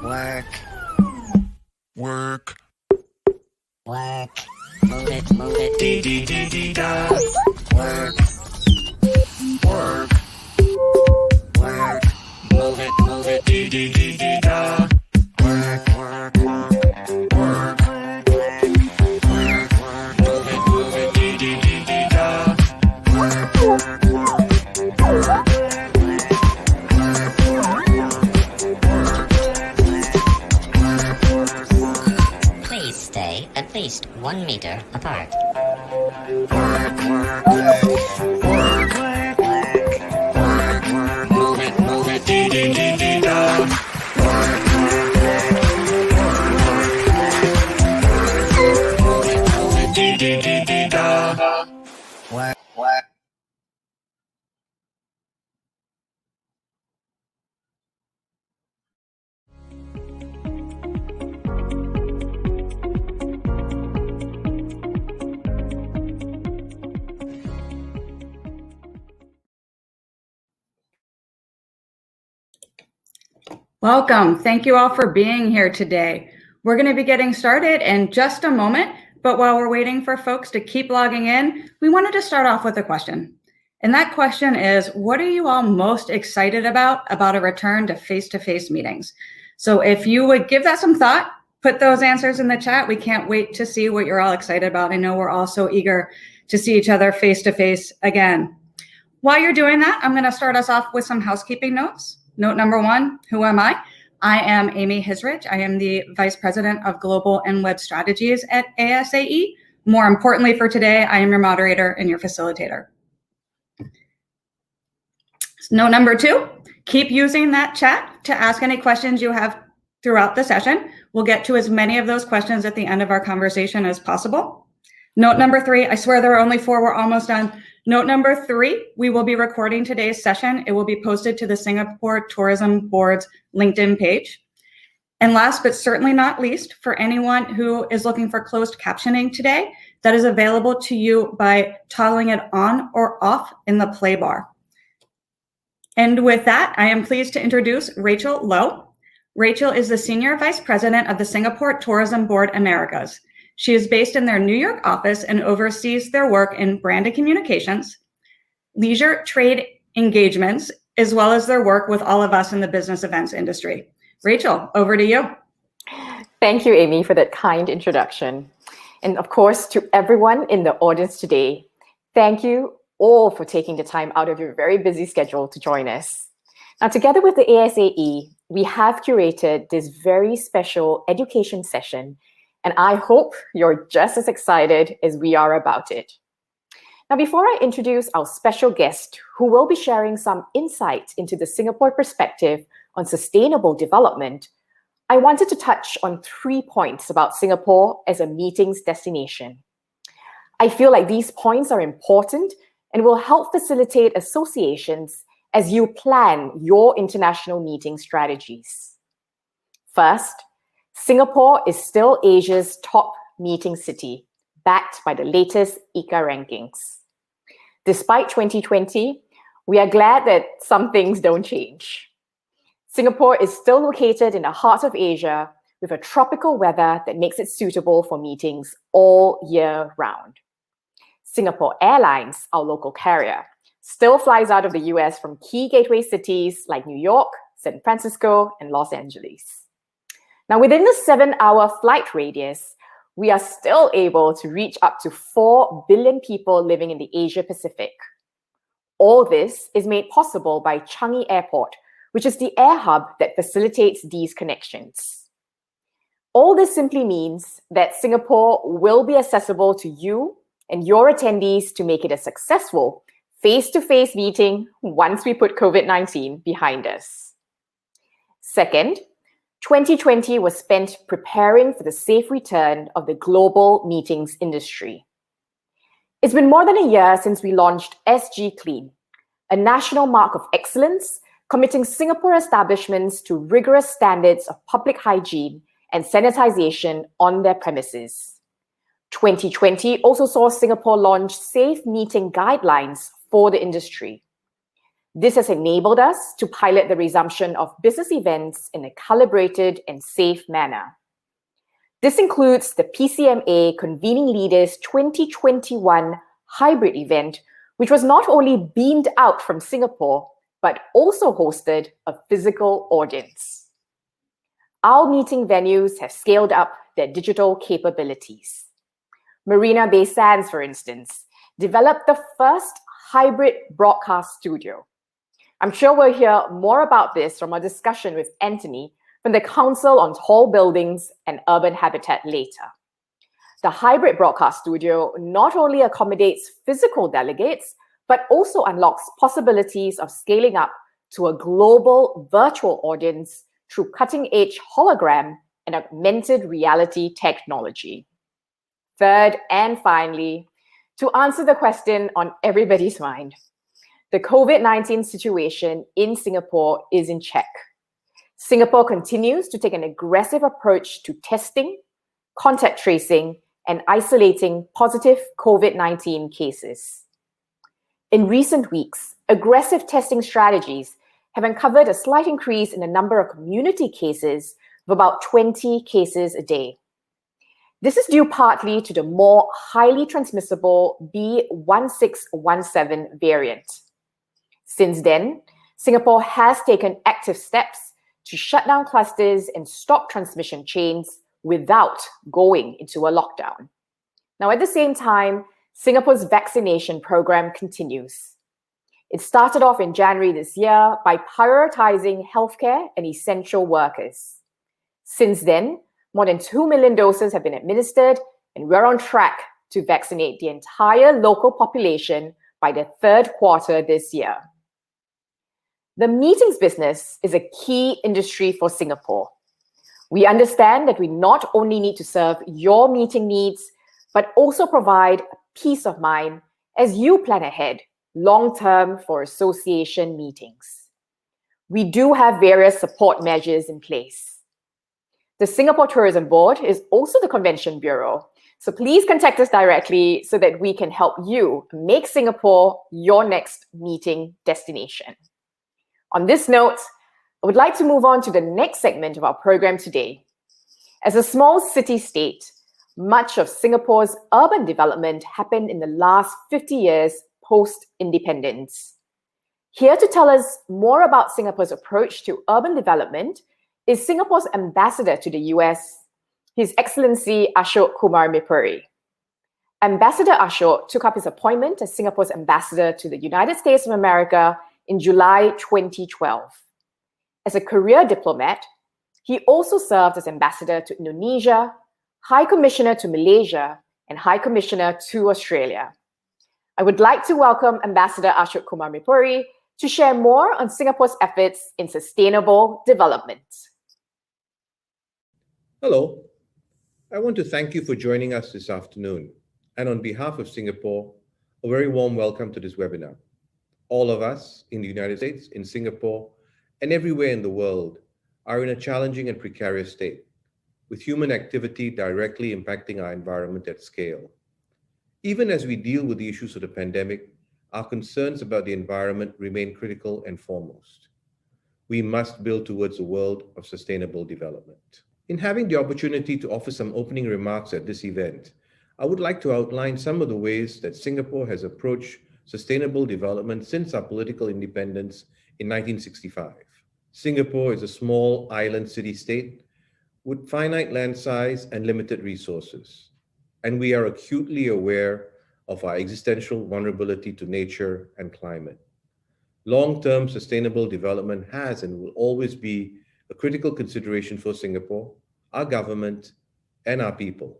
Work. Work. Work. Move it. Dee-dee-dee-dee-da. Work. Work. Work. Move it. Dee-dee-dee-dee-da. Work. Work. Work. Move it. Dee-dee-dee-dee-da. Please stay at least 1 meter apart. Move it. Dee-dee-dee-dee-da. Move it. Dee-dee-dee-dee-da. Work. Welcome. Thank you all for being here today. We're going to be getting started in just a moment, but while we're waiting for folks to keep logging in, we wanted to start off with a question. And that question is, what are you all most excited about a return to face-to-face meetings? So if you would give that some thought, put those answers in the chat. We can't wait to see what you're all excited about. I know we're all so eager to see each other face-to-face again. While you're doing that, I'm going to start us off with some housekeeping notes. Note number 1, who am I? I am Amy Hisrich. I am the Vice President of Global and Web Strategies at ASAE. More importantly for today, I am your moderator and your facilitator. Note number 2, keep using that chat to ask any questions you have throughout the session. We'll get to as many of those questions at the end of our conversation as possible. Note number 3, I swear there are only 4, we're almost done. Note number 3, we will be recording today's session. It will be posted to the Singapore Tourism Board's LinkedIn page. And last but certainly not least, for anyone who is looking for closed captioning today, that is available to you by toggling it on or off in the play bar. And with that, I am pleased to introduce Rachel Lowe. Rachel is the Senior Vice President of the Singapore Tourism Board Americas. She is based in their New York office and oversees their work in branded communications, leisure trade engagements, as well as their work with all of us in the business events industry. Rachel, over to you. Thank you, Amy, for that kind introduction. And of course, to everyone in the audience today, thank you all for taking the time out of your very busy schedule to join us. Now, together with the ASAE, we have curated this very special education session, and I hope you're just as excited as we are about it. Now, before I introduce our special guest, who will be sharing some insight into the Singapore perspective on sustainable development, I wanted to touch on 3 points about Singapore as a meetings destination. I feel like these points are important and will help facilitate associations as you plan your international meeting strategies. First, Singapore is still Asia's top meeting city, backed by the latest ICA rankings. Despite 2020, we are glad that some things don't change. Singapore is still located in the heart of Asia with a tropical weather that makes it suitable for meetings all year round. Singapore Airlines, our local carrier, still flies out of the US from key gateway cities like New York, San Francisco, and Los Angeles. Now, within the 7-hour flight radius, we are still able to reach up to 4 billion people living in the Asia Pacific. All this is made possible by Changi Airport, which is the air hub that facilitates these connections. All this simply means that Singapore will be accessible to you and your attendees to make it a successful face-to-face meeting once we put COVID-19 behind us. Second, 2020 was spent preparing for the safe return of the global meetings industry. It's been more than a year since we launched SG Clean, a national mark of excellence committing Singapore establishments to rigorous standards of public hygiene and sanitization on their premises. 2020 also saw Singapore launch safe meeting guidelines for the industry. This has enabled us to pilot the resumption of business events in a calibrated and safe manner. This includes the PCMA Convening Leaders 2021 hybrid event, which was not only beamed out from Singapore, but also hosted a physical audience. Our meeting venues have scaled up their digital capabilities. Marina Bay Sands, for instance, developed the first hybrid broadcast studio. I'm sure we'll hear more about this from our discussion with Antony from the Council on Tall Buildings and Urban Habitat later. The hybrid broadcast studio not only accommodates physical delegates, but also unlocks possibilities of scaling up to a global virtual audience through cutting-edge hologram and augmented reality technology. Third and finally, to answer the question on everybody's mind, the COVID-19 situation in Singapore is in check. Singapore continues to take an aggressive approach to testing, contact tracing, and isolating positive COVID-19 cases. In recent weeks, aggressive testing strategies have uncovered a slight increase in the number of community cases of about 20 cases a day. This is due partly to the more highly transmissible B1617 variant. Since then, Singapore has taken active steps to shut down clusters and stop transmission chains without going into a lockdown. Now, at the same time, Singapore's vaccination program continues. It started off in January this year by prioritizing healthcare and essential workers. Since then, more than 2 million doses have been administered, and we're on track to vaccinate the entire local population by the third quarter this year. The meetings business is a key industry for Singapore. We understand that we not only need to serve your meeting needs, but also provide peace of mind as you plan ahead long-term for association meetings. We do have various support measures in place. The Singapore Tourism Board is also the Convention Bureau, so please contact us directly so that we can help you make Singapore your next meeting destination. On this note, I would like to move on to the next segment of our program today. As a small city-state, much of Singapore's urban development happened in the last 50 years post-independence. Here to tell us more about Singapore's approach to urban development is Singapore's ambassador to the US, His Excellency Ashok Mirpuri. Ambassador Ashok took up his appointment as Singapore's ambassador to the United States of America in July 2012. As a career diplomat, he also served as ambassador to Indonesia, High Commissioner to Malaysia, and High Commissioner to Australia. I would like to welcome Ambassador Ashok Mirpuri to share more on Singapore's efforts in sustainable development. Hello. I want to thank you for joining us this afternoon. And on behalf of Singapore, a very warm welcome to this webinar. All of us in the United States, in Singapore, and everywhere in the world are in a challenging and precarious state, with human activity directly impacting our environment at scale. Even as we deal with the issues of the pandemic, our concerns about the environment remain critical and foremost. We must build towards a world of sustainable development. In having the opportunity to offer some opening remarks at this event, I would like to outline some of the ways that Singapore has approached sustainable development since our political independence in 1965. Singapore is a small island city-state with finite land size and limited resources, and we are acutely aware of our existential vulnerability to nature and climate. Long-term sustainable development has and will always be a critical consideration for Singapore, our government, and our people.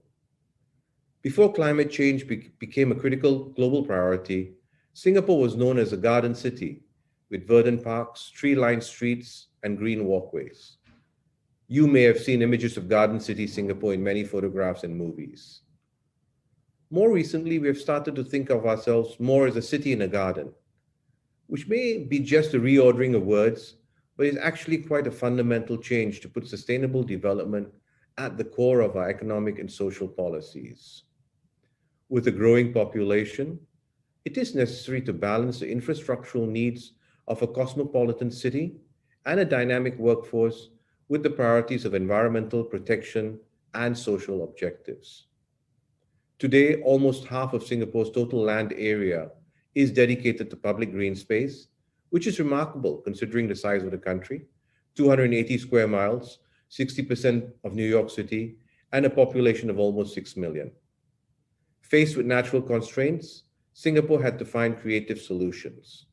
Before climate change became a critical global priority, Singapore was known as a garden city with verdant parks, tree-lined streets, and green walkways. You may have seen images of Garden City Singapore in many photographs and movies. More recently, we have started to think of ourselves more as a city in a garden, which may be just a reordering of words, but is actually quite a fundamental change to put sustainable development at the core of our economic and social policies. With a growing population, it is necessary to balance the infrastructural needs of a cosmopolitan city and a dynamic workforce with the priorities of environmental protection and social objectives. Today, almost half of Singapore's total land area is dedicated to public green space, which is remarkable considering the size of the country, 280 square miles, 60% of New York City, and a population of almost 6 million. Faced with natural constraints, Singapore had to find creative solutions.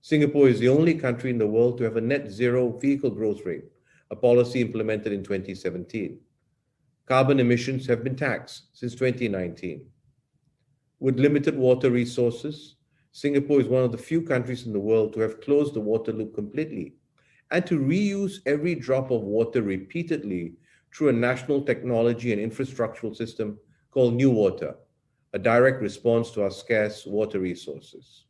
Singapore is the only country in the world to have a net zero vehicle growth rate, a policy implemented in 2017. Carbon emissions have been taxed since 2019. With limited water resources, Singapore is one of the few countries in the world to have closed the water loop completely and to reuse every drop of water repeatedly through a national technology and infrastructural system called New Water, a direct response to our scarce water resources.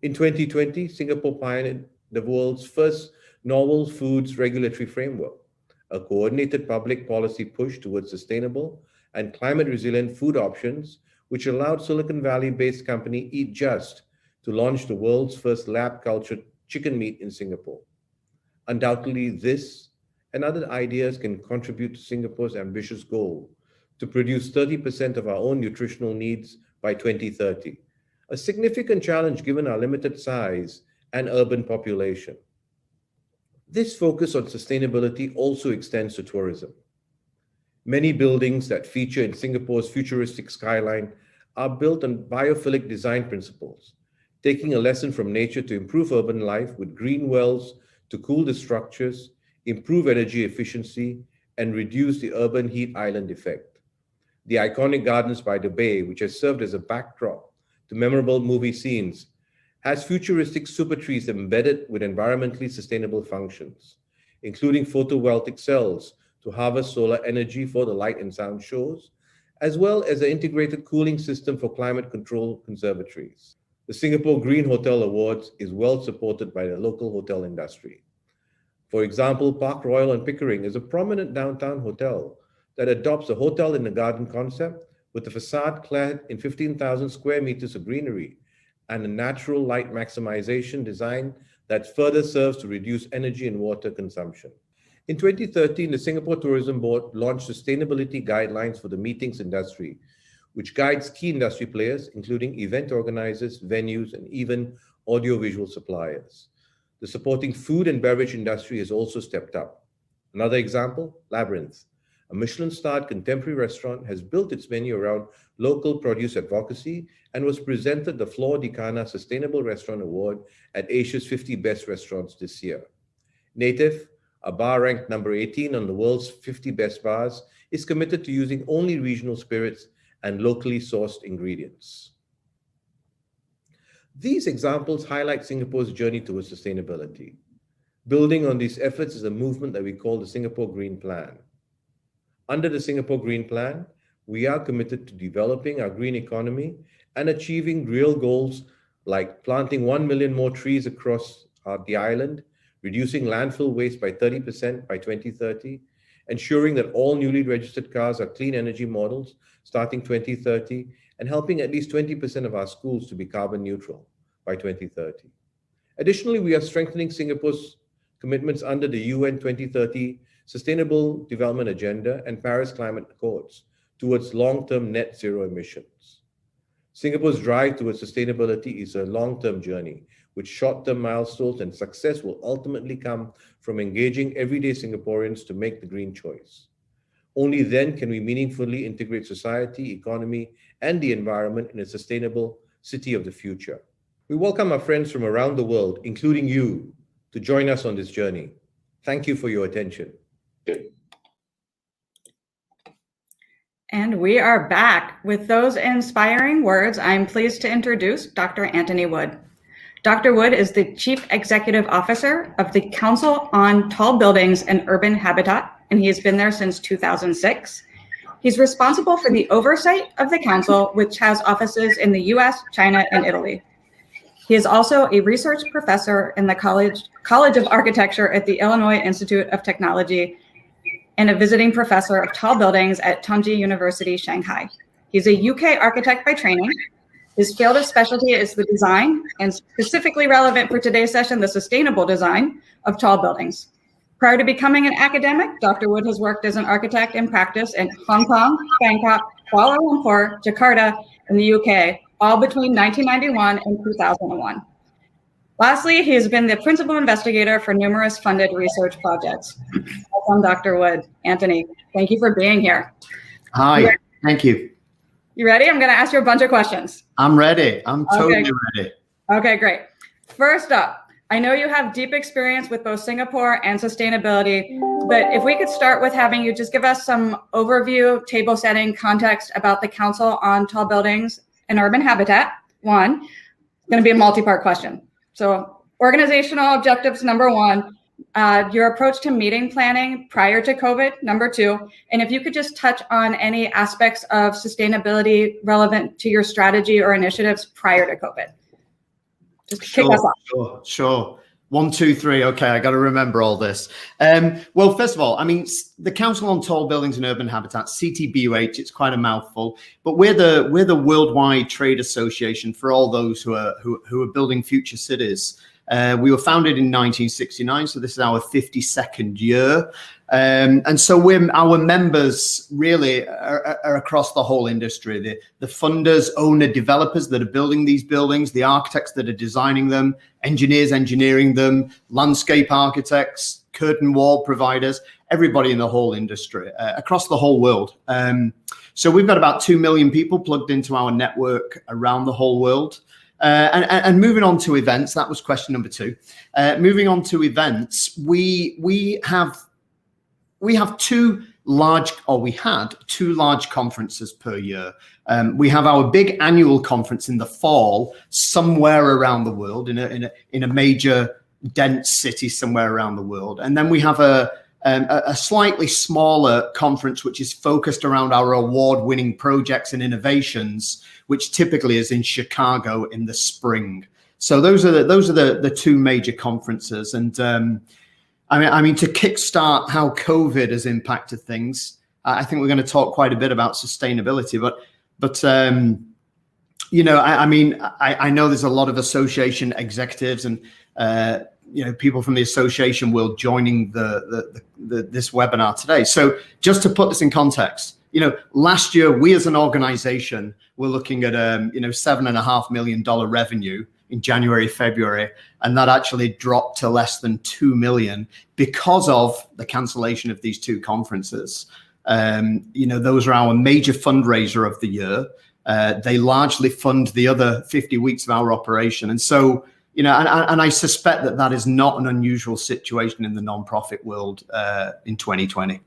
In 2020, Singapore pioneered the world's first novel foods regulatory framework, a coordinated public policy push towards sustainable and climate-resilient food options, which allowed Silicon Valley-based company Eat Just to launch the world's first lab-cultured chicken meat in Singapore. Undoubtedly, this and other ideas can contribute to Singapore's ambitious goal to produce 30% of our own nutritional needs by 2030, a significant challenge given our limited size and urban population. This focus on sustainability also extends to tourism. Many buildings that feature in Singapore's futuristic skyline are built on biophilic design principles, taking a lesson from nature to improve urban life with green wells to cool the structures, improve energy efficiency, and reduce the urban heat island effect. The iconic gardens by the bay, which has served as a backdrop to memorable movie scenes, has futuristic super trees embedded with environmentally sustainable functions, including photovoltaic cells to harvest solar energy for the light and sound shows, as well as an integrated cooling system for climate control conservatories. The Singapore Green Hotel Awards is well supported by the local hotel industry. For example, Park Royal and Pickering is a prominent downtown hotel that adopts a hotel in the garden concept with a facade clad in 15,000 square meters of greenery and a natural light maximization design that further serves to reduce energy and water consumption. In 2013, the Singapore Tourism Board launched sustainability guidelines for the meetings industry, which guides key industry players, including event organizers, venues, and even audiovisual suppliers. The supporting food and beverage industry has also stepped up. Another example, Labyrinth, a Michelin-starred contemporary restaurant, has built its menu around local produce advocacy and was presented the Flor di Cana Sustainable Restaurant Award at Asia's 50 Best Restaurants this year. Native, a bar ranked number 18 on the world's 50 best bars, is committed to using only regional spirits and locally sourced ingredients. These examples highlight Singapore's journey towards sustainability. Building on these efforts is a movement that we call the Singapore Green Plan. Under the Singapore Green Plan, we are committed to developing our green economy and achieving real goals like planting 1 million more trees across the island, reducing landfill waste by 30% by 2030, ensuring that all newly registered cars are clean energy models starting 2030, and helping at least 20% of our schools to be carbon neutral by 2030. Additionally, we are strengthening Singapore's commitments under the UN 2030 Sustainable Development Agenda and Paris Climate Accords towards long-term net zero emissions. Singapore's drive towards sustainability is a long-term journey, with short-term milestones, and success will ultimately come from engaging everyday Singaporeans to make the green choice. Only then can we meaningfully integrate society, economy, and the environment in a sustainable city of the future. We welcome our friends from around the world, including you, to join us on this journey. Thank you for your attention. And we are back. With those inspiring words, I'm pleased to introduce Dr. Antony Wood. Dr. Wood is the Chief Executive Officer of the Council on Tall Buildings and Urban Habitat, and he has been there since 2006. He's responsible for the oversight of the council, which has offices in the US, China, and Italy. He is also a research professor in the College of Architecture at the Illinois Institute of Technology and a visiting professor of tall buildings at Tongji University, Shanghai. He's a UK architect by training, His field of specialty is the design, and specifically relevant for today's session, the sustainable design of tall buildings. Prior to becoming an academic, Dr. Wood has worked as an architect in practice in Hong Kong, Bangkok, Kuala Lumpur, Jakarta, and the UK, all between 1991 and 2001. Lastly, he has been the principal investigator for numerous funded research projects. Welcome, Dr. Wood. Antony, thank you for being here. Hi, thank you. You ready? I'm going to ask you a bunch of questions. I'm ready. I'm totally ready. Okay, great. First up, I know you have deep experience with both Singapore and sustainability, but if we could start with having you just give us some overview, table setting, context about the Council on Tall Buildings and Urban Habitat. One, it's going to be a multi-part question. So organizational objectives, number one, your approach to meeting planning prior to COVID, number two, and if you could just touch on any aspects of sustainability relevant to your strategy or initiatives prior to COVID. Just kick us off. Sure. 1, 2, 3. Okay, I got to remember all this. Well, first of all, I mean, the Council on Tall Buildings and Urban Habitat, CTBUH, it's quite a mouthful, but we're the worldwide trade association for all those who are building future cities. We were founded in 1969, so this is our 52nd year. And so our members really are across the whole industry. The funders, owner, developers that are building these buildings, the architects that are designing them, engineers engineering them, landscape architects, curtain wall providers, everybody in the whole industry across the whole world. So we've got about 2 million people plugged into our network around the whole world. And moving on to events, that was question number 2. Moving on to events, we had 2 large conferences per year. We have our big annual conference in the fall, somewhere around the world, in a major dense city somewhere around the world, and then we have a slightly smaller conference which is focused around our award-winning projects and innovations, which typically is in Chicago in the spring. So those are the 2 major conferences. And I mean, to kickstart how COVID has impacted things, I think we're going to talk quite a bit about sustainability. But you know, I know there's a lot of association executives and people from the association will joining this webinar today. So just to put this in context, last year we as an organization were looking at $7.5 million revenue in January, February, and that actually dropped to less than 2 million because of the cancellation of these 2 conferences. Those are our major fundraiser of the year. They largely fund the other 50 weeks of our operation. And so, and I suspect that is not an unusual situation in the nonprofit world in 2020.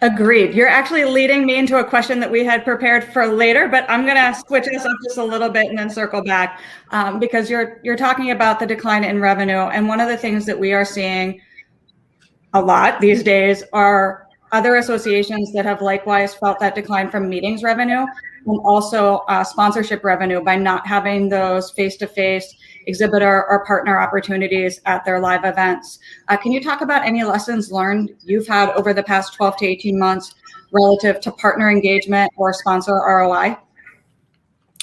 Agreed. You're actually leading me into a question that we had prepared for later, but I'm going to switch this up just a little bit and then circle back because you're talking about the decline in revenue. And one of the things that we are seeing a lot these days are other associations that have likewise felt that decline from meetings revenue and also sponsorship revenue by not having those face-to-face exhibitor or partner opportunities at their live events. Can you talk about any lessons learned you've had over the past 12 to 18 months relative to partner engagement or sponsor ROI?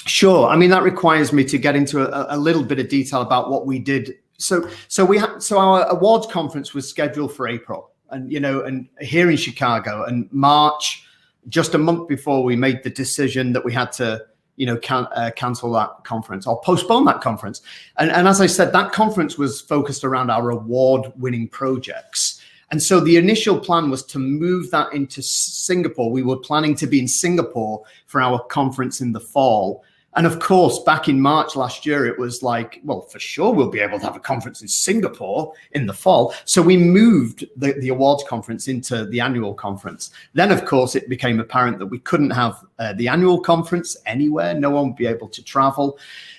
Sure. I mean, that requires me to get into a little bit of detail about what we did. So our awards conference was scheduled for April, and here in Chicago, and March, just a month before, we made the decision that we had to cancel that conference or postpone that conference. And as I said, that conference was focused around our award-winning projects. And so the initial plan was to move that into Singapore. We were planning to be in Singapore for our conference in the fall. And of course, back in March last year, it was like, well, for sure, we'll be able to have a conference in Singapore in the fall. So we moved the awards conference into the annual conference. Then, of course, it became apparent that we couldn't have the annual conference anywhere. No one would be able to travel.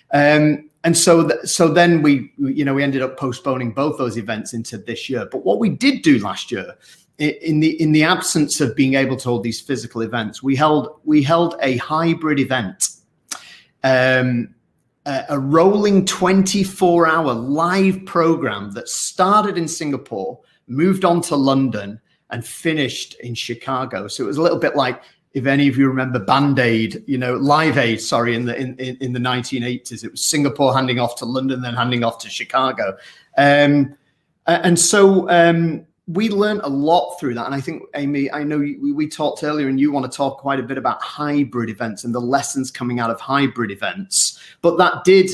And so then we ended up postponing both those events into this year. But what we did do last year, in the absence of being able to hold these physical events, we held a hybrid event. A rolling 24-hour live program that started in Singapore, moved on to London, and finished in Chicago. So it was a little bit like if any of you remember Band-Aid, Live Aid, sorry, in the 1980s. It was Singapore handing off to London, then handing off to Chicago. And so we learned a lot through that. And I think, Amy, I know we talked earlier, and you want to talk quite a bit about hybrid events and the lessons coming out of hybrid events. But that did,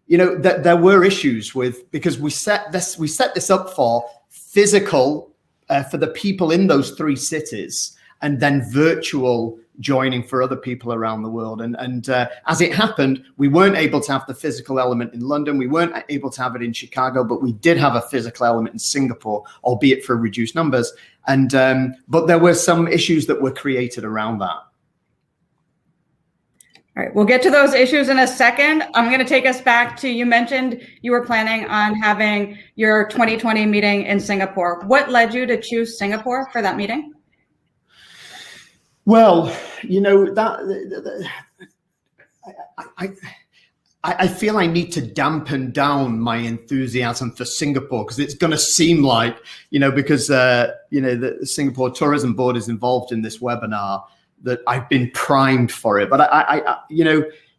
there were issues because we set this up for physical for the people in those 3 cities, and then virtual joining for other people around the world. And as it happened, we weren't able to have the physical element in London. We weren't able to have it in Chicago, but we did have a physical element in Singapore, albeit for reduced numbers. And but there were some issues that were created around that. All right, we'll get to those issues in a second. I'm going to take us back to, you mentioned you were planning on having your 2020 meeting in Singapore. What led you to choose Singapore for that meeting? Well, I feel I need to dampen down my enthusiasm for Singapore, because it's going to seem like, because the Singapore Tourism Board is involved in this webinar, that I've been primed for it. But I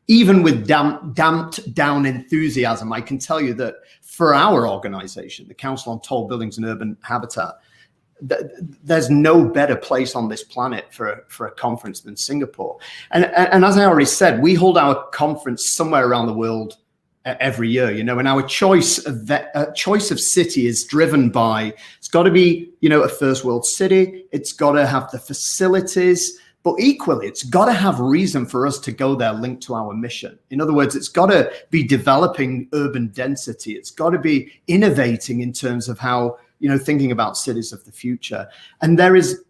even with damped down enthusiasm, I can tell you that for our organization, the Council on Tall Buildings and Urban Habitat, there's no better place on this planet for a conference than Singapore. And as I already said, we hold our conference somewhere around the world every year, and our choice of city is driven by, it's got to be, a first world city. It's got to have the facilities, but equally, it's got to have reason for us to go there linked to our mission. In other words, it's got to be developing urban density. It's got to be innovating in terms of how, thinking about cities of the future. And there is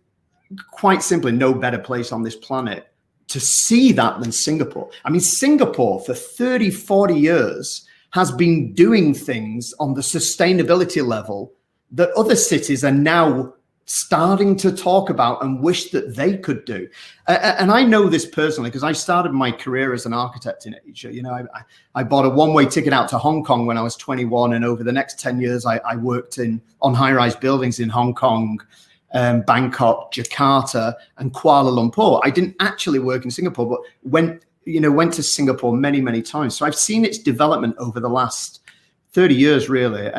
quite simply no better place on this planet to see that than Singapore. I mean, Singapore for 30, 40 years has been doing things on the sustainability level that other cities are now starting to talk about and wish that they could do. And I know this personally because I started my career as an architect in Asia. I bought a one-way ticket out to Hong Kong when I was 21. And over the next 10 years, I worked on high-rise buildings in Hong Kong, Bangkok, Jakarta, and Kuala Lumpur. I didn't actually work in Singapore, but went to Singapore many, many times. So I've seen its development over the last 30 years, really.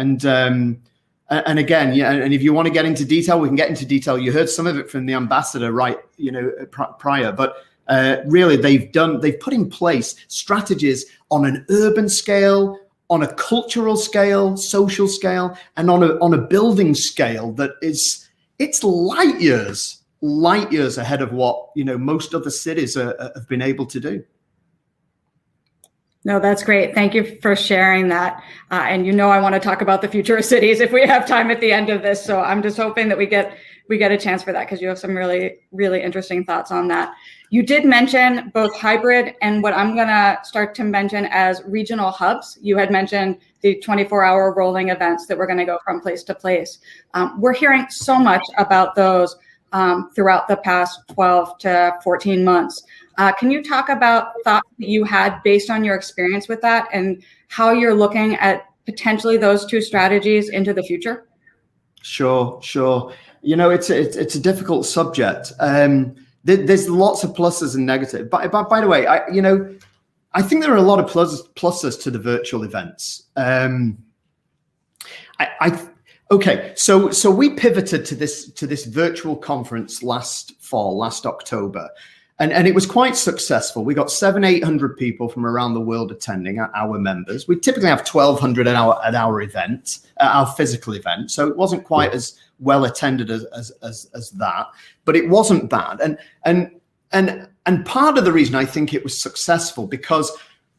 And again, and if you want to get into detail, we can get into detail. You heard some of it from the ambassador, right? Prior, but really, they've put in place strategies on an urban scale, on a cultural scale, social scale, and on a building scale that it's light years ahead of what most other cities have been able to do. No, that's great. Thank you for sharing that. And I want to talk about the future of cities if we have time at the end of this. So I'm just hoping that we get a chance for that, because you have some really, really interesting thoughts on that. You did mention both hybrid and what I'm going to start to mention as regional hubs. You had mentioned the 24-hour rolling events that we're going to go from place to place. We're hearing so much about those throughout the past 12 to 14 months. Can you talk about thoughts that you had based on your experience with that and how you're looking at potentially those two strategies into the future? Sure. It's a difficult subject. There's lots of pluses and negatives. By the way, I think there are a lot of pluses to the virtual events. Okay, so we pivoted to this virtual conference last October. And it was quite successful. We got 700-800 people from around the world attending, our members. We typically have 1,200 at our event, our physical event. So it wasn't quite as well attended as that, but it wasn't bad. And part of the reason I think it was successful because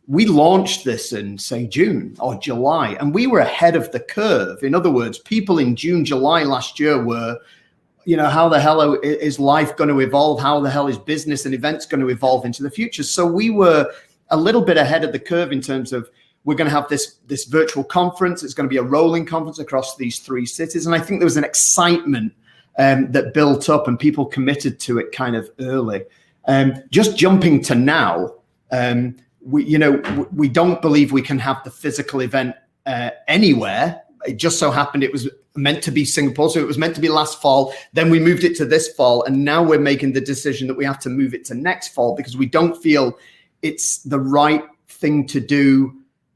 we launched this in, say, June or July, and we were ahead of the curve. In other words, people in June, July last year were, how the hell is life going to evolve? How the hell is business and events going to evolve into the future? So we were a little bit ahead of the curve in terms of we're going to have this virtual conference. It's going to be a rolling conference across these 3 cities. And I think there was an excitement that built up and people committed to it kind of early. Just jumping to now, we don't believe we can have the physical event anywhere. It just so happened it was meant to be Singapore. So it was meant to be last fall. Then we moved it to this fall. And now we're making the decision that we have to move it to next fall because we don't feel it's the right thing to do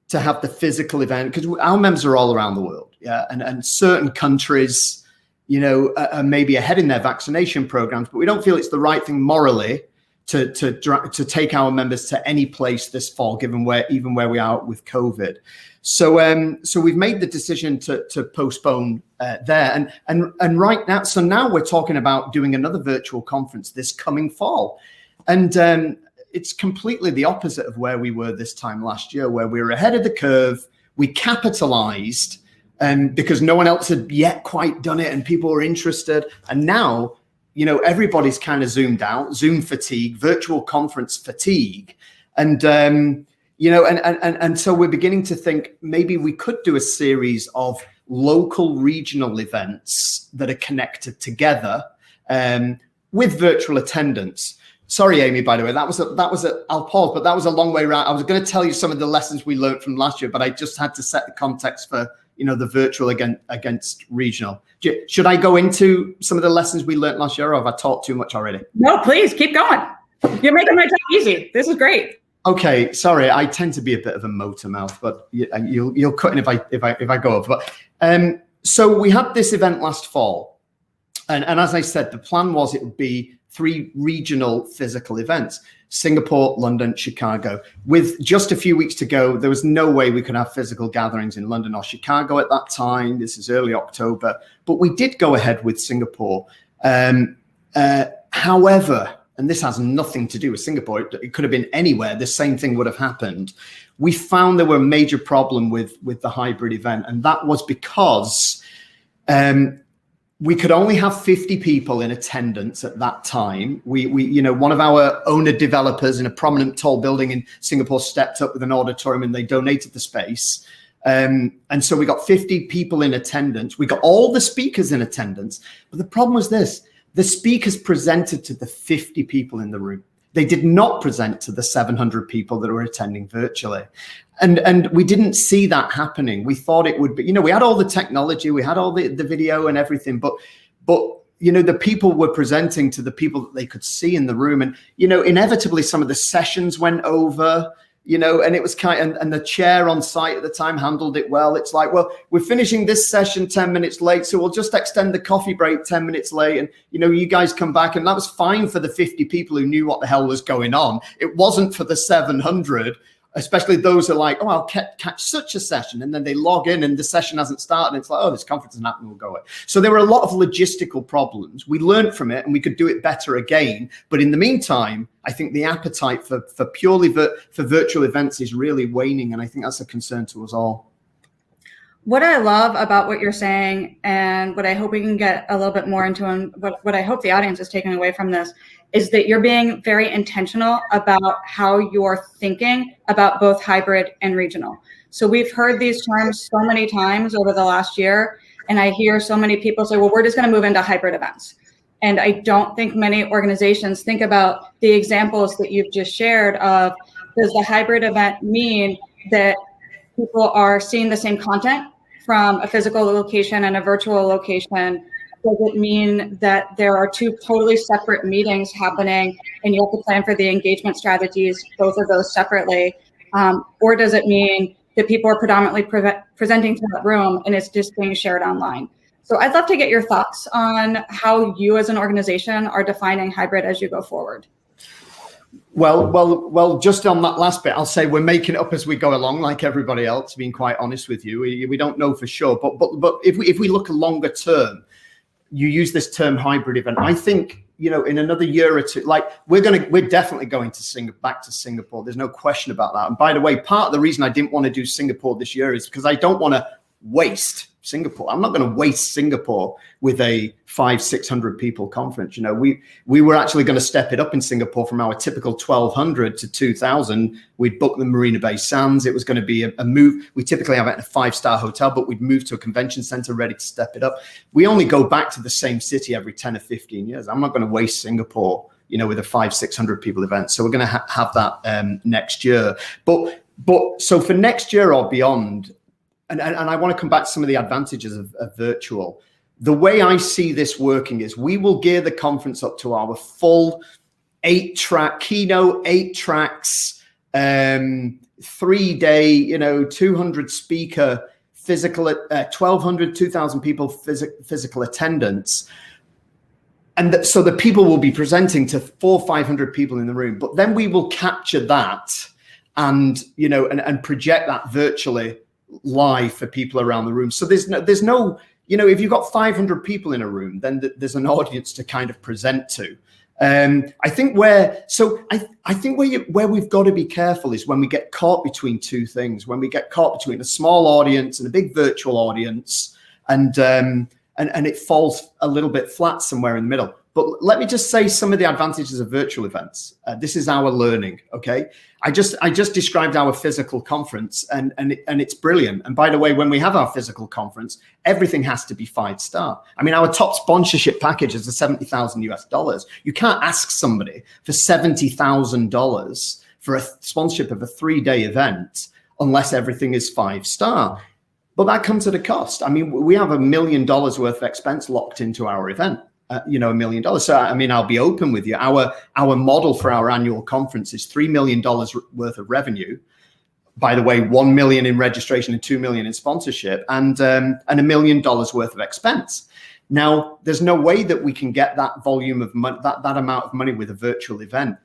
to have the physical event, because our members are all around the world. Yeah. And certain countries, you know, are maybe ahead in their vaccination programs, but we don't feel it's the right thing morally to take our members to any place this fall, given where we are with COVID. So we've made the decision to postpone there, and right now, so now we're talking about doing another virtual conference this coming fall, and it's completely the opposite of where we were this time last year, where we were ahead of the curve. We capitalized because no one else had yet quite done it, and people were interested, and now, you know, everybody's kind of zoomed out, Zoom fatigue, virtual conference fatigue. And, you know, and so we're beginning to think maybe we could do a series of local regional events that are connected together with virtual attendance. Sorry, Amy, by the way, I'll pause, but that was a long way around. I was going to tell you some of the lessons we learned from last year, but I just had to set the context for, you know, the virtual against regional. Should I go into some of the lessons we learned last year, or have I talked too much already? No, please keep going. You're making my job easy. This is great. Okay, sorry, I tend to be a bit of a motor mouth, but you'll cut in if I go over. But so we had this event last fall, and as I said, the plan was it would be 3 regional physical events: Singapore, London, Chicago. With just a few weeks to go, there was no way we could have physical gatherings in London or Chicago at that time. This is early October, but we did go ahead with Singapore. However, and this has nothing to do with Singapore, it could have been anywhere, the same thing would have happened. We found there were a major problem with the hybrid event, and that was because we could only have 50 people in attendance at that time. We you know, one of our owner developers in a prominent tall building in Singapore stepped up with an auditorium, and they donated the space. And so we got 50 people in attendance. We got all the speakers in attendance. But the problem was this: the speakers presented to the 50 people in the room. They did not present to the 700 people that were attending virtually. And we didn't see that happening. We thought it would be, you know, we had all the technology, we had all the video and everything, but you know, the people were presenting to the people that they could see in the room. And, you know, inevitably some of the sessions went over, you know, and it was and the chair on site at the time handled it well. It's like, well, we're finishing this session 10 minutes late, so we'll just extend the coffee break 10 minutes late. And, you know, you guys come back. And that was fine for the 50 people who knew what the hell was going on. It wasn't for the 700, especially those who are like, oh, I'll catch such a session. And then they log in and the session hasn't started. And it's like, oh, this conference isn't happening, we'll go away. So there were a lot of logistical problems. We learned from it and we could do it better again. But in the meantime, I think the appetite for purely for virtual events is really waning. And I think that's a concern to us all. What I love about what you're saying, and what I hope we can get a little bit more into, and what I hope the audience is taking away from this, is that you're being very intentional about how you're thinking about both hybrid and regional. So we've heard these terms so many times over the last year, and I hear so many people say, well, we're just going to move into hybrid events. And I don't think many organizations think about the examples that you've just shared of, does the hybrid event mean that people are seeing the same content from a physical location and a virtual location? Does it mean that there are 2 totally separate meetings happening and you have to plan for the engagement strategies, both of those separately? Or does it mean that people are predominantly presenting to that room and it's just being shared online? So I'd love to get your thoughts on how you as an organization are defining hybrid as you go forward. Well, just on that last bit, I'll say we're making it up as we go along, like everybody else, being quite honest with you. We don't know for sure, but if we look longer term, you use this term hybrid event. I think, you know, in another year or two, like we're definitely going to back to Singapore. There's no question about that. And by the way, part of the reason I didn't want to do Singapore this year is because I don't want to waste Singapore. I'm not going to waste Singapore with a 500-600 people conference. You know, we were actually going to step it up in Singapore from our typical 1,200 to 2,000. We'd booked the Marina Bay Sands. It was going to be a move. We typically have it in a 5-star hotel, but we'd move to a convention center ready to step it up. We only go back to the same city every 10 or 15 years. I'm not going to waste Singapore, you know, with a 500-600 people event. So we're going to have that next year. But so for next year or beyond, and I want to come back to some of the advantages of virtual. The way I see this working is we will gear the conference up to our full 8-track keynote, 8 tracks, 3-day, 200 speaker physical, 1,200, 2,000 people physical attendance. And so the people will be presenting to 400, 500 people in the room, but then we will capture that and, and project that virtually live for people around the room. So there's no, if you've got 500 people in a room, then there's an audience to kind of present to. I think where we've got to be careful is when we get caught between two things, when we get caught between a small audience and a big virtual audience, and it falls a little bit flat somewhere in the middle. But let me just say some of the advantages of virtual events. This is our learning, okay? I just described our physical conference, and it's brilliant. And by the way, when we have our physical conference, everything has to be 5-star. I mean, our top sponsorship package is $70,000 US. You can't ask somebody for $70,000 for a sponsorship of a 3-day event unless everything is 5-star. But that comes at a cost. I mean, we have $1 million worth of expense locked into our event. $1 million. So, I mean, I'll be open with you. Our model for our annual conference is $3 million worth of revenue. By the way, 1 million in registration and 2 million in sponsorship, and $1 million worth of expense. Now, there's no way that we can get that volume of money, that amount of money with a virtual event.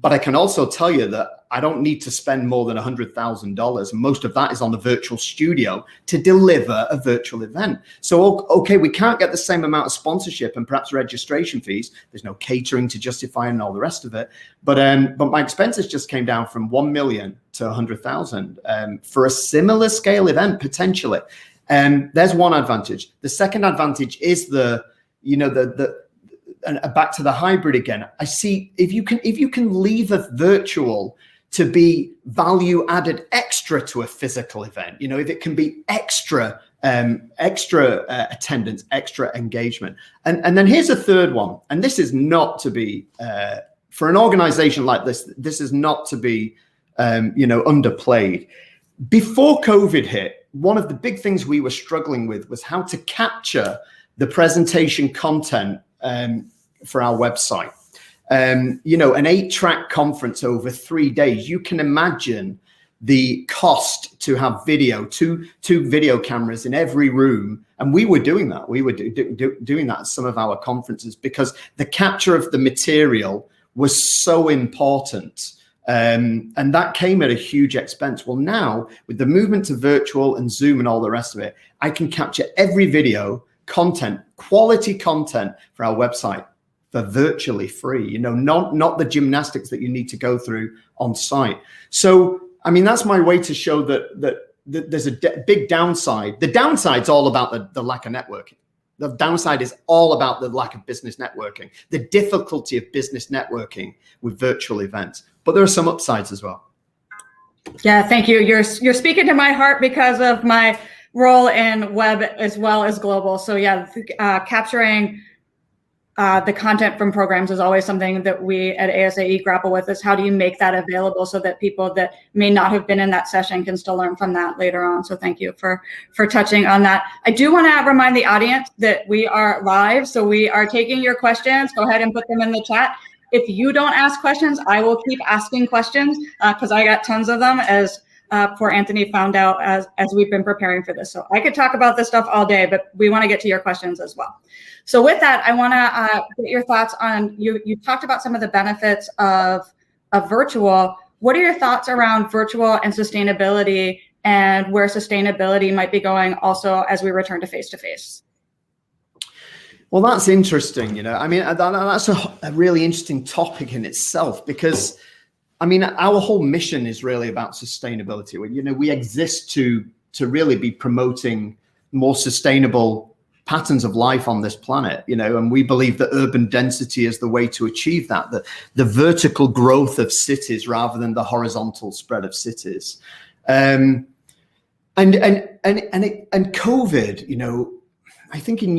But I can also tell you that I don't need to spend more than $100,000. Most of that is on the virtual studio to deliver a virtual event. So, okay, we can't get the same amount of sponsorship and perhaps registration fees. There's no catering to justify and all the rest of it. But my expenses just came down from 1 million to 100,000 for a similar scale event potentially. There's one advantage. The second advantage is and back to the hybrid again. I see if you can leave a virtual to be value added extra to a physical event, if it can be extra attendance, extra engagement. And then here's a third one. And this is not to be, for an organization like this is not to be, underplayed. Before COVID hit, one of the big things we were struggling with was how to capture the presentation content for our website. An 8-track conference over 3 days, you can imagine the cost to have video, two video cameras in every room. And we were doing that. We were doing that at some of our conferences because the capture of the material was so important. And that came at a huge expense. Well, now with the movement to virtual and Zoom and all the rest of it, I can capture every video content, quality content for our website for virtually free, not the gymnastics that you need to go through on site. So, I mean, that's my way to show that there's a big downside. The downside's all about the lack of networking. The downside is all about the lack of business networking, the difficulty of business networking with virtual events. But there are some upsides as well. Yeah, thank you. You're speaking to my heart because of my role in web as well as global. So yeah, capturing the content from programs is always something that we at ASAE grapple with, is how do you make that available so that people that may not have been in that session can still learn from that later on. So thank you for touching on that. I do want to remind the audience that we are live. So we are taking your questions. Go ahead and put them in the chat. If you don't ask questions, I will keep asking questions because I got tons of them, as poor Antony found out as we've been preparing for this. So I could talk about this stuff all day, but we want to get to your questions as well. So with that, I want to get your thoughts on, you talked about some of the benefits of virtual. What are your thoughts around virtual and sustainability, and where sustainability might be going also as we return to face-to-face? Well, that's interesting. I mean, that's a really interesting topic in itself, because I mean, our whole mission is really about sustainability. We exist to really be promoting more sustainable patterns of life on this planet, and we believe that urban density is the way to achieve that, the vertical growth of cities rather than the horizontal spread of cities. And COVID, I think in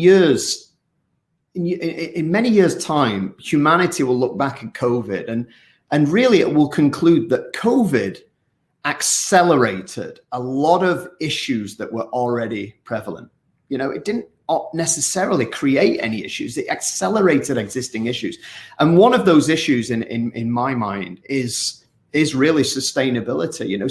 many years' time, humanity will look back at COVID and really it will conclude that COVID accelerated a lot of issues that were already prevalent. You know, it didn't necessarily create any issues. It accelerated existing issues. And one of those issues in my mind is really sustainability. You know,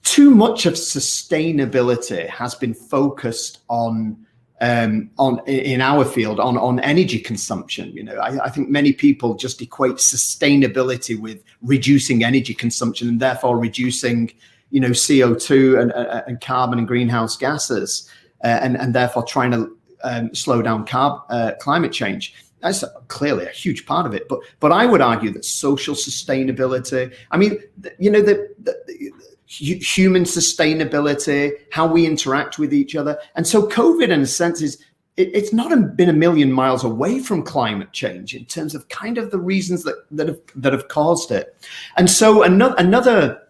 too much of sustainability has been focused on in our field on energy consumption. You know, I think many people just equate sustainability with reducing energy consumption and therefore reducing, you know, CO2 and carbon and greenhouse gases, and therefore trying to slow down climate change. That's clearly a huge part of it. But I would argue that social sustainability, I mean, you know, the human sustainability, how we interact with each other. And so COVID, in a sense, it's not been a million miles away from climate change in terms of kind of the reasons that have caused it. And so another,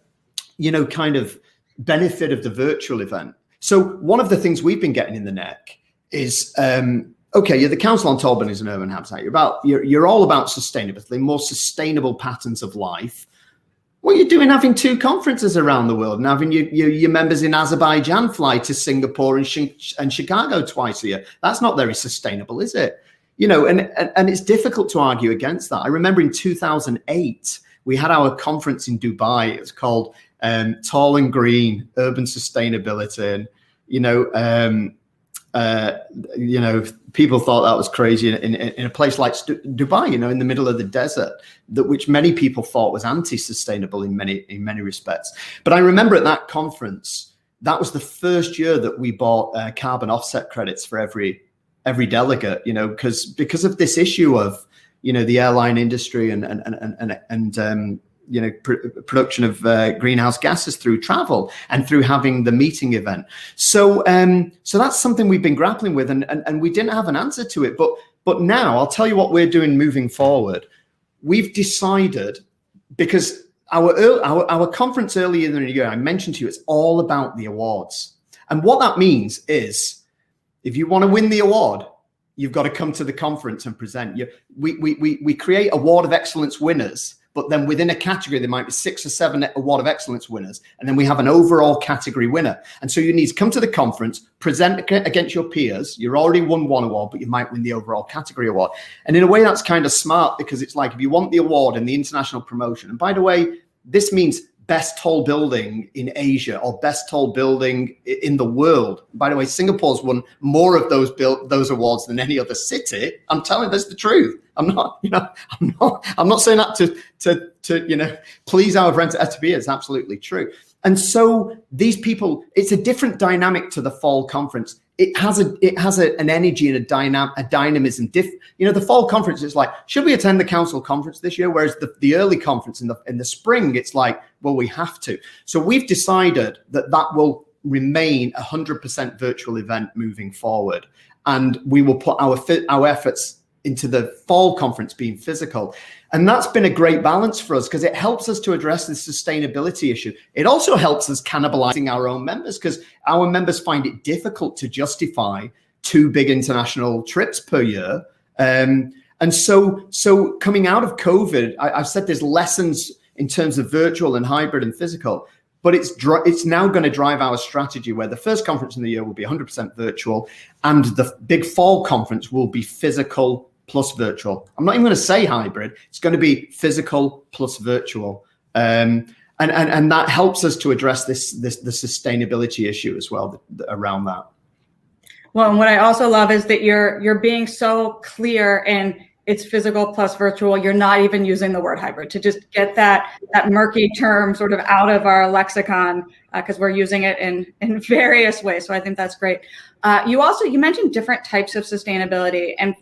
you know, kind of benefit of the virtual event. So one of the things we've been getting in the neck is, okay, you're the Council on Urbanism and Urban Habitat. You're all about sustainability, more sustainable patterns of life. What are you doing having 2 conferences around the world and having your members in Azerbaijan fly to Singapore and Chicago twice a year? That's not very sustainable, is it? You know, and it's difficult to argue against that. I remember in 2008, we had our conference in Dubai. It was called Tall and Green, Urban Sustainability. And, you know, people thought that was crazy in a place like Dubai, you know, in the middle of the desert, which many people thought was anti-sustainable in many respects. But I remember at that conference, that was the first year that we bought carbon offset credits for every delegate, you know, because of this issue of, you know, the airline industry and you know, production of greenhouse gases through travel and through having the meeting event. So that's something we've been grappling with, and we didn't have an answer to it. But now I'll tell you what we're doing moving forward. We've decided, because our conference earlier in the year, I mentioned to you, it's all about the awards. And what that means is, if you want to win the award, you've got to come to the conference and present. We create Award of Excellence winners, but then within a category, there might be 6 or 7 Award of Excellence winners. And then we have an overall category winner. And so you need to come to the conference, present against your peers. You've already won 1 award, but you might win the overall category award. And in a way, that's kind of smart, because it's like, if you want the award and the international promotion, and by the way, this means best tall building in Asia or best tall building in the world. By the way, Singapore's won more of those awards than any other city. I'm telling you, that's the truth. I'm not saying that to you know, please our friends at STB. It's absolutely true. And so these people, it's a different dynamic to the fall conference. It has an energy and a dynamism. You know, the fall conference is like, should we attend the council conference this year? Whereas the early conference in the spring, it's like, well, we have to. So we've decided that will remain 100% virtual event moving forward, and we will put our efforts into the fall conference being physical. And that's been a great balance for us, because it helps us to address the sustainability issue. It also helps us cannibalizing our own members, because our members find it difficult to justify 2 big international trips per year. And so coming out of COVID, I've said there's lessons in terms of virtual and hybrid and physical, but it's now going to drive our strategy, where the first conference in the year will be 100% virtual, and the big fall conference will be physical plus virtual. I'm not even going to say hybrid. It's going to be physical plus virtual. And that helps us to address the sustainability issue as well around that. Well, and what I also love is that you're being so clear in it's physical plus virtual. You're not even using the word hybrid, to just get that murky term sort of out of our lexicon, because we're using it in various ways. So I think that's great. You mentioned different types of sustainability, and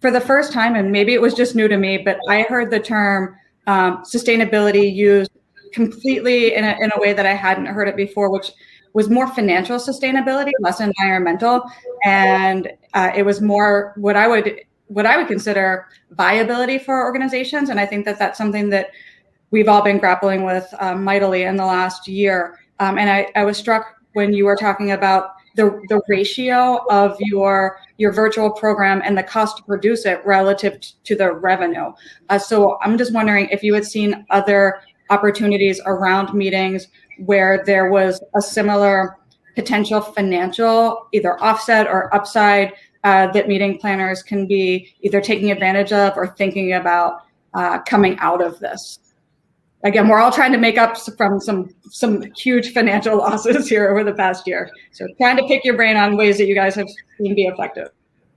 for the first time, and maybe it was just new to me, but I heard the term sustainability used completely in a way that I hadn't heard it before, which was more financial sustainability, less environmental, and it was more what I would consider viability for organizations. And I think that that's something that we've all been grappling with mightily in the last year. And I was struck when you were talking about the ratio of your virtual program and the cost to produce it relative to the revenue. So I'm just wondering if you had seen other opportunities around meetings where there was a similar potential financial either offset or upside that meeting planners can be either taking advantage of or thinking about coming out of this. Again, we're all trying to make up from some huge financial losses here over the past year. So trying to pick your brain on ways that you guys have seen be effective.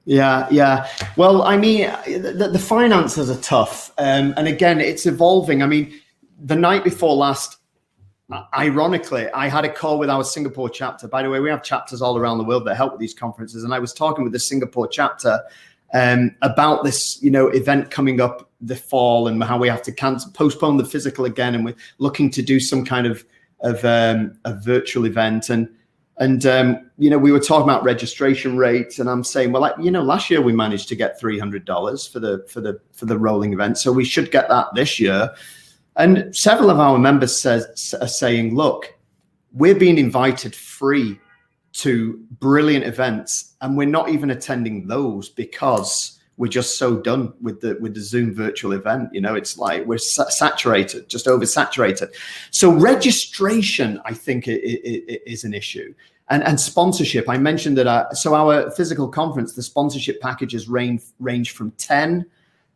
Yeah. Well, I mean, the finances are tough. And again, it's evolving. I mean, the night before last, ironically, I had a call with our Singapore chapter. By the way, we have chapters all around the world that help with these conferences. And I was talking with the Singapore chapter about this, event coming up the fall and how we have to postpone the physical again. And we're looking to do some kind of a virtual event. And we were talking about registration rates, and I'm saying, well, last year we managed to get $300 for the rolling event, so we should get that this year. And several of our members are saying, look, we're being invited free to brilliant events, and we're not even attending those because we're just so done with the Zoom virtual event. It's like we're saturated, just oversaturated. So registration, I think, is an issue. And sponsorship, I mentioned that. So our physical conference, the sponsorship packages range from 10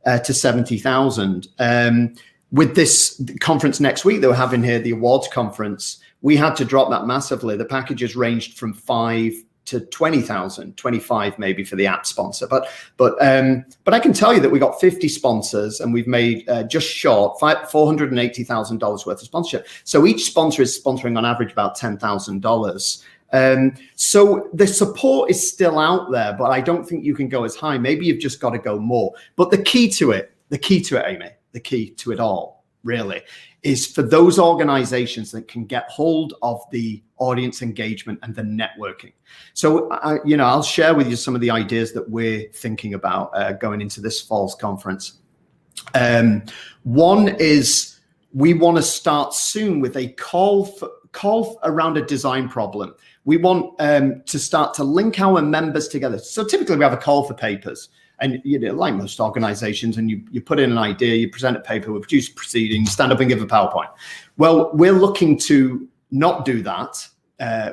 to 70,000. With this conference next week that we're having here, the awards conference, we had to drop that massively. The packages ranged from 5 to 20,000, 25 maybe for the app sponsor. But I can tell you that we got 50 sponsors and we've made just short $480,000 worth of sponsorship. So each sponsor is sponsoring on average about $10,000. So the support is still out there, but I don't think you can go as high. Maybe you've just got to go more. But the key to it, Amy, the key to it all really is for those organizations that can get hold of the audience engagement and the networking. So, I'll share with you some of the ideas that we're thinking about going into this fall's conference. One is we want to start soon with a call around a design problem. We want to start to link our members together. So typically we have a call for papers. And like most organizations, and you put in an idea, you present a paper, we produce a proceeding, stand up and give a PowerPoint. Well, we're looking to not do that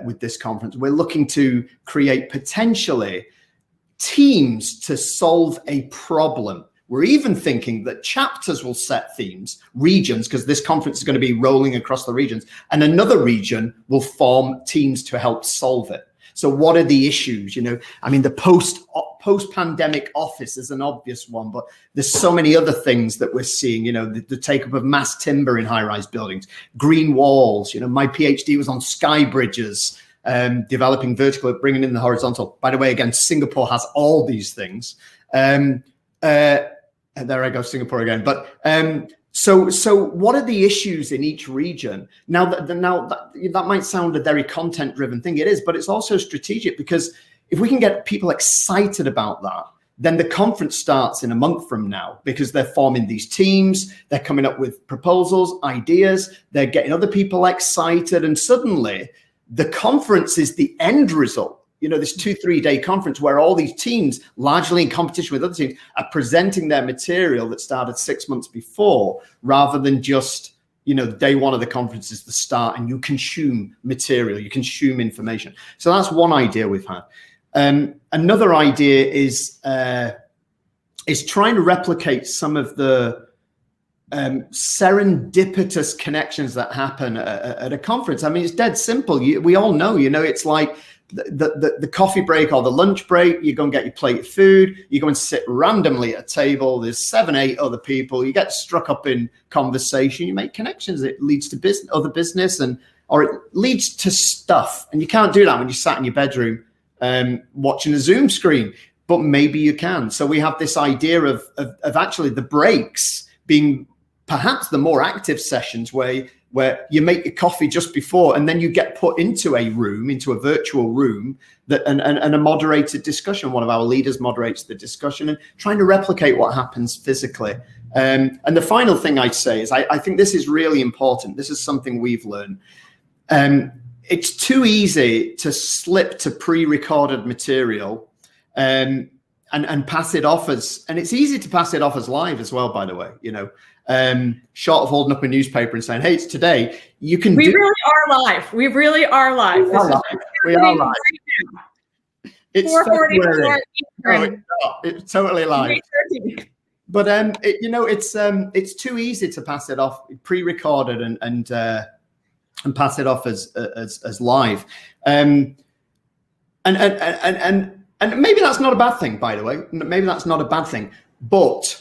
with this conference. We're looking to create potentially teams to solve a problem. We're even thinking that chapters will set themes, regions, because this conference is going to be rolling across the regions, and another region will form teams to help solve it. So what are the issues? The post-pandemic office is an obvious one, but there's so many other things that we're seeing, the take-up of mass timber in high-rise buildings, green walls. My PhD was on sky bridges, developing vertical, bringing in the horizontal. By the way, again, Singapore has all these things. There I go, Singapore again. But So what are the issues in each region? Now that might sound a very content-driven thing. It is, but it's also strategic, because if we can get people excited about that, then the conference starts in a month from now, because they're forming these teams, they're coming up with proposals, ideas, they're getting other people excited, and suddenly the conference is the end result. This 2-3 day conference where all these teams, largely in competition with other teams, are presenting their material that started 6 months before, rather than just, day one of the conference is the start and you consume material, you consume information. So that's one idea we've had. Another idea is trying to replicate some of the serendipitous connections that happen at a conference. I mean, it's dead simple. We all know, it's like, the coffee break or the lunch break, you go and get your plate of food, you go and sit randomly at a table, there's 7-8 other people, you get struck up in conversation, you make connections, it leads to other business, or it leads to stuff. And you can't do that when you sat in your bedroom watching a Zoom screen, but maybe you can. So we have this idea of actually the breaks being perhaps the more active sessions where you make your coffee just before, and then you get put into a virtual room and a moderated discussion. One of our leaders moderates the discussion, and trying to replicate what happens physically. And the final thing I'd say is I think this is really important. This is something we've learned. It's too easy to slip to pre-recorded material and pass it off and it's easy to pass it off as live as well, by the way, short of holding up a newspaper and saying, hey, it's today, you can We really are live. We really are live. We are live. We are live. It's 4:44 No, Eastern. it's totally live. 8:13. But it's too easy to pass it off pre-recorded and pass it off as live. And maybe that's not a bad thing, by the way. Maybe that's not a bad thing. But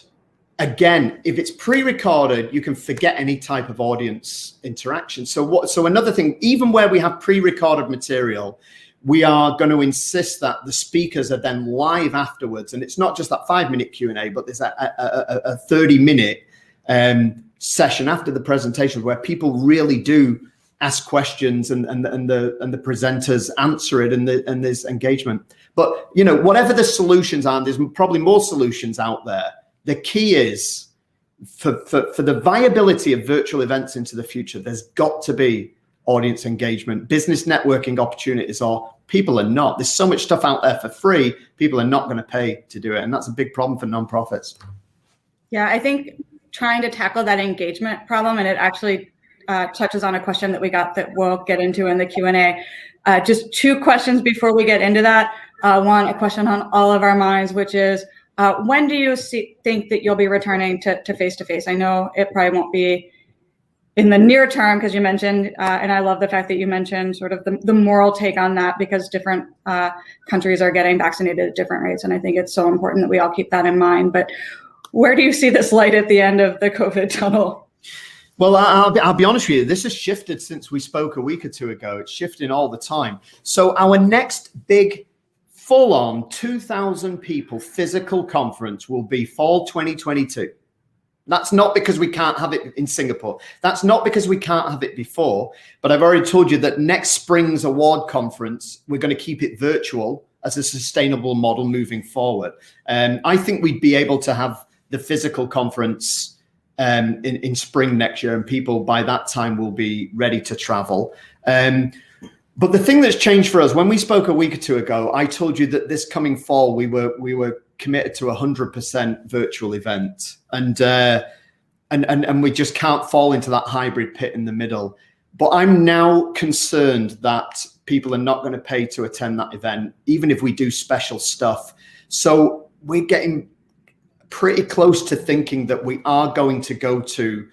again, if it's pre-recorded, you can forget any type of audience interaction. So another thing, even where we have pre-recorded material, we are going to insist that the speakers are then live afterwards. And it's not just that 5-minute Q&A, but there's a 30-minute session after the presentation where people really do ask questions and the presenters answer it, and there's engagement. But, whatever the solutions are, there's probably more solutions out there. The key is for the viability of virtual events into the future, there's got to be audience engagement, business networking opportunities, or people are not. There's so much stuff out there for free. People are not going to pay to do it. And that's a big problem for nonprofits. Yeah, I think trying to tackle that engagement problem, and it actually touches on a question that we got that we'll get into in the Q&A. Just 2 questions before we get into that. One, a question on all of our minds, which is, when do you think that you'll be returning to face-to-face? I know it probably won't be in the near term, because you mentioned, and I love the fact that you mentioned sort of the moral take on that, because different countries are getting vaccinated at different rates. And I think it's so important that we all keep that in mind. But where do you see this light at the end of the COVID tunnel? Well, I'll be honest with you, this has shifted since we spoke a week or 2 ago. It's shifting all the time. So our next big full-on 2,000 people physical conference will be fall 2022. That's not because we can't have it in Singapore. That's not because we can't have it before. But I've already told you that next spring's award conference, we're going to keep it virtual as a sustainable model moving forward. I think we'd be able to have the physical conference in spring next year, and people by that time will be ready to travel. But the thing that's changed for us, when we spoke a week or 2 ago, I told you that this coming fall we were committed to 100% virtual event, and we just can't fall into that hybrid pit in the middle. But I'm now concerned that people are not going to pay to attend that event, even if we do special stuff. So we're getting pretty close to thinking that we are going to go to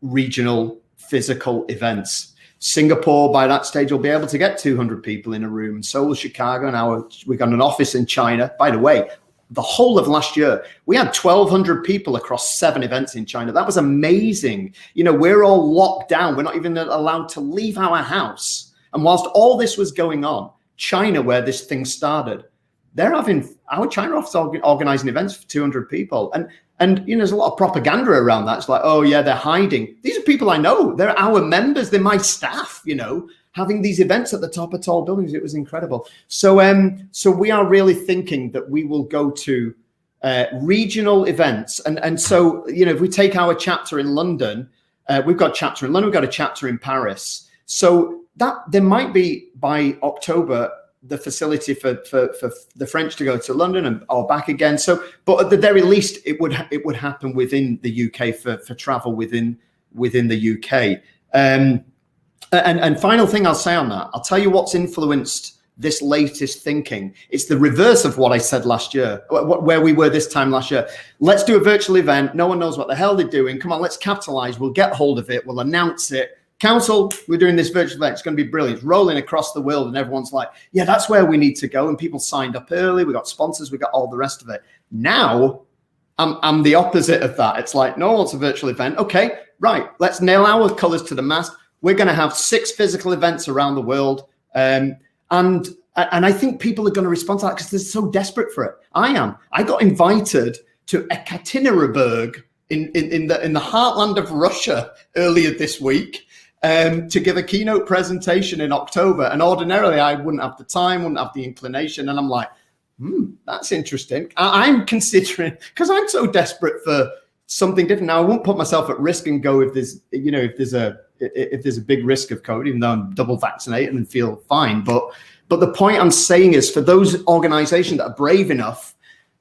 regional physical events. Singapore, by that stage, will be able to get 200 people in a room. So will Chicago. Now we've got an office in China. By the way, the whole of last year, we had 1,200 people across 7 events in China. That was amazing. We're all locked down. We're not even allowed to leave our house. And whilst all this was going on, China, where this thing started, they're having our China office organizing events for 200 people. And there's a lot of propaganda around that. It's like, oh yeah, they're hiding. These are people I know. They're our members. They're my staff, having these events at the top of tall buildings. It was incredible. So we are really thinking that we will go to regional events. And so, if we take our chapter in London, we've got a chapter in London, we've got a chapter in Paris. So that there might be by October, the facility for the French to go to London or back again. So, but at the very least, it would happen within the UK for travel within the UK. And final thing I'll say on that, I'll tell you what's influenced this latest thinking. It's the reverse of what I said last year, where we were this time last year. Let's do a virtual event. No one knows what the hell they're doing. Come on, let's capitalize. We'll get hold of it. We'll announce it. Council, we're doing this virtual event. It's going to be brilliant. It's rolling across the world, and everyone's like, yeah, that's where we need to go. And people signed up early. We got sponsors. We got all the rest of it. Now, I'm the opposite of that. It's like, no one wants a virtual event. Okay, right. Let's nail our colors to the mast. We're going to have 6 physical events around the world. And I think people are going to respond to that because they're so desperate for it. I am. I got invited to Ekaterinburg in the heartland of Russia earlier this week. To give a keynote presentation in October. And ordinarily I wouldn't have the time, wouldn't have the inclination. And I'm like, that's interesting. I'm considering, because I'm so desperate for something different. Now I won't put myself at risk and go if there's a big risk of COVID, even though I'm double vaccinated and feel fine. But the point I'm saying is for those organizations that are brave enough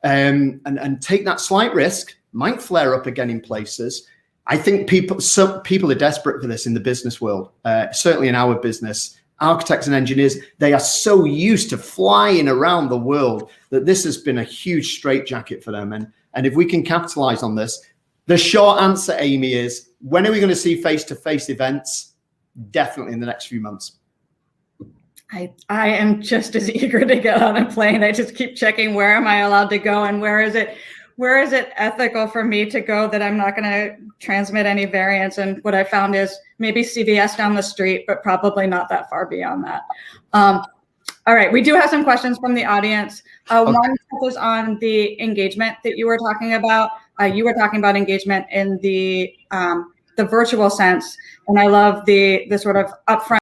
and take that slight risk, might flare up again in places. I think some people are desperate for this in the business world, certainly in our business. Architects and engineers, they are so used to flying around the world that this has been a huge straitjacket for them. And if we can capitalize on this, the short answer, Amy, is when are we going to see face-to-face events? Definitely in the next few months. I am just as eager to get on a plane. I just keep checking, where am I allowed to go, and where is it ethical for me to go that I'm not going to transmit any variants? And what I found is maybe CVS down the street, but probably not that far beyond that. All right, we do have some questions from the audience. Okay. One was on the engagement that you were talking about. You were talking about engagement in the virtual sense, and I love the sort of upfront